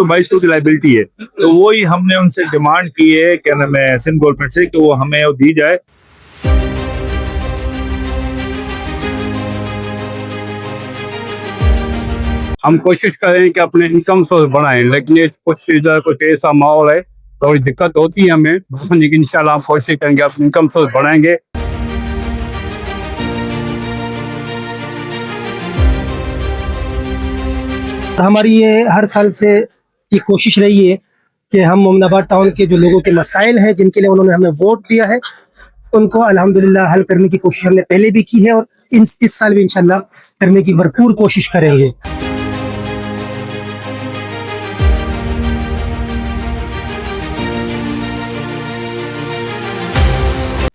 122 की लाइबिलिटी है, तो वही हमने उनसे डिमांड की है क्या नाम है सिंध गवर्नमेंट से कि वो हमें वो दी जाए। हम कोशिश करें कि अपने इनकम सोर्स बढ़ाएं, लेकिन ये कुछ इधर कुछ ऐसा माहौल है, थोड़ी दिक्कत होती है हमें, लेकिन इंशाल्लाह हम कोशिश करेंगे अपने इनकम सोर्स बढ़ाएंगे। हमारी ये हर साल से ये कोशिश रही है कि हम मोमिनाबाद टाउन के जो लोगों के मसाइल हैं, जिनके लिए उन्होंने हमें वोट दिया है, उनको अल्हम्दुलिल्लाह हल करने की कोशिश हमने पहले भी की है और इस साल भी इंशाल्लाह करने की भरपूर कोशिश करेंगे।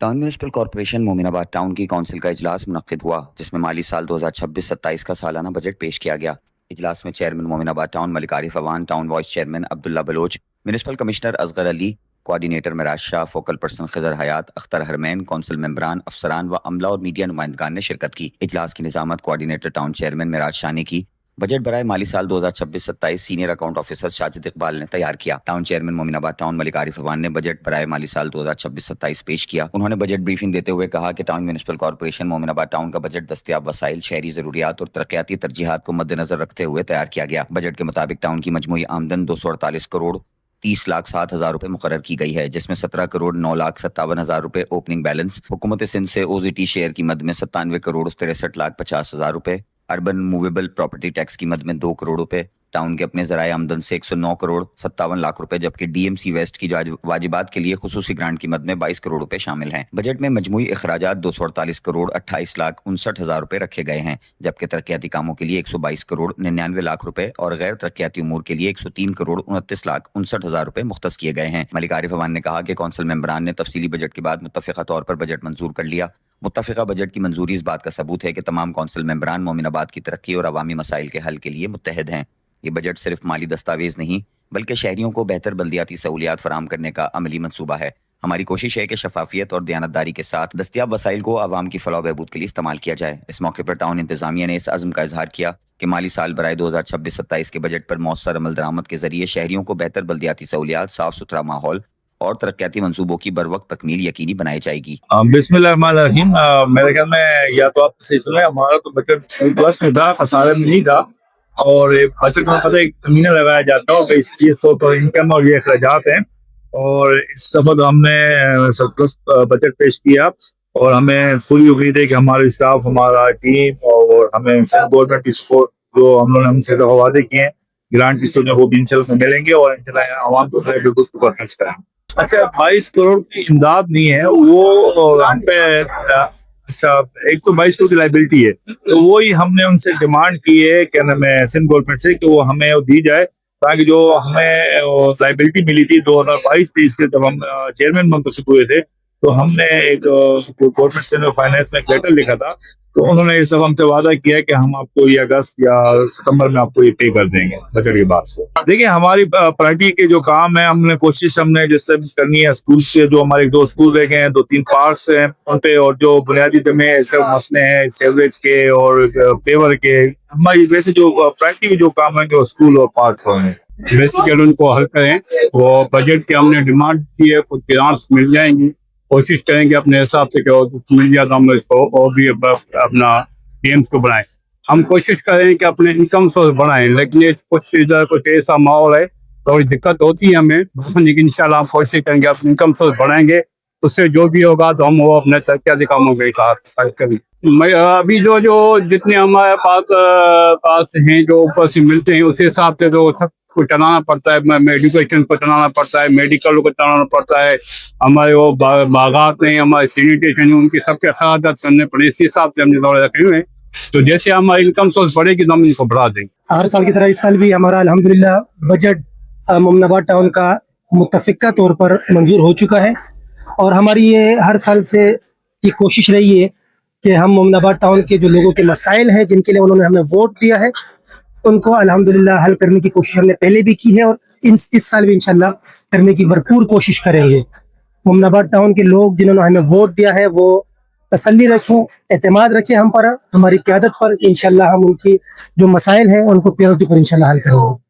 Town municipal corporation Mominabad town की काउंसिल का इजलास मुनक्किद हुआ, जिसमें माली साल 2026-27 का सालाना बजट पेश किया गया। इजलास में chairman Mominabad town Malik Arif Awan, town vice chairman Abdullah Baloch, municipal commissioner Asghar Ali, coordinator Miraj Shah, focal person Khizar Hayat, Akhtar Harman, council मेंबरान, अफसरान व अमला और मीडिया नुमाइंदगान ने शिरकत की। इजलास की निजामत coordinator town chairman Miraj Shah ने की। बजट बराए माली साल 2026-27 senior account officer Sajid Iqbal ने तैयार किया। Town chairman Mominabad town Malik Arif Awan ने बजट बराए माली साल 2026-27 पेश किया। उन्होंने बजट ब्रीफिंग देते हुए कहा कि town municipal corporation Mominabad town का बजट दस्तयाब वसाइल, शहरी जरूरियात और तरक्याती तरजीहात को मद्देनजर रखते हुए तैयार किया गया। बजट के मुताबिक टाउन की मजमूई आमदन 248 करोड़ 30,07,000 रुपए मुकर्रर की गई है, जिसमें 17 करोड़ 9,57,000 रुपए ओपनिंग बैलेंस, हुकूमत सिंध से ओजीटी शेयर की मद में 97 करोड़ 63,50,000 रुपए, अर्बन मूवेबल प्रॉपर्टी टैक्स की मद में 2 करोड़ रुपए, टाउन के अपने जराए आमदन से 109 करोड़ 57 लाख रुपए, जबकि डीएमसी वेस्ट की वाजिबात के लिए खुसूसी ग्रांट की मद में 22 करोड़ रुपए शामिल हैं। बजट में मजमूई अखराजात 248 करोड़ 28,59,000 रुपए रखे गए हैं, जबकि तरक्याती कामों के लिए 122 करोड़ 99 लाख रुपए और गैर तरक्याती उमूर के लिए 103 करोड़ 29,59,000 रुपए मुख्तस किए गए हैं। मलिक आरिफ अवान ने कहा कि कौंसिल मेंबरान ने तफसीली बजट के बाद मुत्तफ़िक़ा तौर पर बजट मंजूर कर लिया। मुत्तफ़िक़ा बजट की मंजूरी इस बात का सबूत है कि तमाम कौंसिल मेंबरान मोमिनाबाद की तरक्की और अवामी मसाइल के हल के लिए मुत्तहद हैं। ये बजट सिर्फ माली दस्तावेज नहीं, बल्कि शहरियों को बेहतर बल्दियाती सहूलियात फराहम करने का अमली मंसूबा है। हमारी कोशिश है कि शफाफियत और दयानतदारी के साथ दस्तियाब वसाइल को आवाम की फलाह बहबूद के लिए इस्तेमाल किया जाए। इस मौके पर टाउन इंतजामिया ने इस अज़्म का इजहार किया कि माली साल बराए 2026-27 के बजट पर मौसर अमल दरामद के जरिए शहरियों को बेहतर बल्दियाती सहूलियात, साफ सुथरा माहौल और तरक्याती मंसूबों की बर वक्त तकमील यकीनी बनाई जाएगी। बिस्मिल्लाहिर्रहमानिर्रहीम। मेरे ख्याल में या तो आप सही सुन रहे हैं, हमारा तो बजट प्लस में था, खसारे में नहीं था। और बजट में पता एक महीना लगाया जाता है और इसकी तो इनकम और ये अखराजात हैं, और इस दफा तो हमने सरप्लस बजट पेश किया और हमें पूरी उम्मीद है कि हमारे स्टाफ, हमारा टीम और हमें गवर्नमेंट की सपोर्ट जो हम लोगों ने हमसे वादे किए हैं ग्रांट की सूरत में वो भी इंशाल्लाह मिलेंगे और इंशाल्लाह आवाम को खर्च करेंगे। अच्छा, 22 करोड़ की इमदाद नहीं है वो हम पे। अच्छा, 122 करोड़ की लाइबिलिटी है, तो वही हमने उनसे डिमांड की है क्या नाम है सिंध गवर्नमेंट से कि वो हमें वो दी जाए, ताकि जो हमें लाइबिलिटी मिली थी 2022-23 के जब हम चेयरमैन मुंतखब हुए थे, तो हमने एक गवर्नमेंट से फाइनेंस में एक लेटर लिखा था, तो उन्होंने इस दफा हमसे वादा किया कि हम आपको ये अगस्त या सितंबर में आपको ये पे कर देंगे बजट के बाद से। देखिए, हमारी पार्टी के जो काम है हमने कोशिश हमने जिससे करनी है, स्कूल से जो हमारे 2 स्कूल रह गए हैं, 2-3 पार्क्स हैं उन पे, और जो बुनियादी मसले हैं सेवरेज के और पेवर के, हमारी वैसे जो प्रायोरिटी के जो काम है जो स्कूल और पार्क हैं बेसिकली उनको हल करें। वो बजट की हमने डिमांड की है, कुछ ग्रांट्स मिल जाएंगी, कोशिश करेंगे अपने हिसाब से कि मिल जाए तो हम इसको और भी अपना गेम्स को बढ़ाएं। हम कोशिश करें कि अपने इनकम सोर्स बढ़ाएं, लेकिन ये कुछ इधर कुछ ऐसा माहौल है, थोड़ी दिक्कत होती है हमें, लेकिन इंशाल्लाह हम कोशिश करेंगे अपने इनकम सोर्स बढ़ाएंगे। उससे जो भी होगा तो हम वो अपने तरक्याती कामों के साथ करेंगे। अभी जो जितने हमारे पास हैं जो ऊपर से मिलते हैं, उस हिसाब से तो सब को चलाना पड़ता है, एजुकेशन को चलाना पड़ता है, मेडिकल को चलाना पड़ता है, हमारे वो बागात नहीं, हमारे सैनिटेशन है, उनकी सबके अखराजात करने पड़े। इसी हिसाब से हमने दौड़े रखे हुए हैं, तो जैसे हमारी इनकम सोर्स बढ़ेगी तो हम इनको बढ़ा देंगे। हर साल की तरह इस साल भी हमारा अल्हम्दुलिल्लाह बजट मोमिनाबाद टाउन का मुत्तफ़िक़ा तौर पर मंजूर हो चुका है, और हमारी ये हर साल से ये कोशिश रही है कि हम मोमिनाबाद टाउन के जो लोगों के मसाइल हैं, जिनके लिए उन्होंने हमें वोट दिया है, उनको अल्हम्दुलिल्लाह हल करने की कोशिश हमने पहले भी की है और इस साल भी इंशाल्लाह करने की भरपूर कोशिश करेंगे। मोमिनाबाद टाउन के लोग जिन्होंने हमें वोट दिया है वो तसल्ली रखें, एतमाद रखें हम पर, हमारी क़यादत पर। इंशाल्लाह हम उनकी जो मसाइल हैं उनको प्रायोरिटी पर इंशाल्लाह हल करेंगे।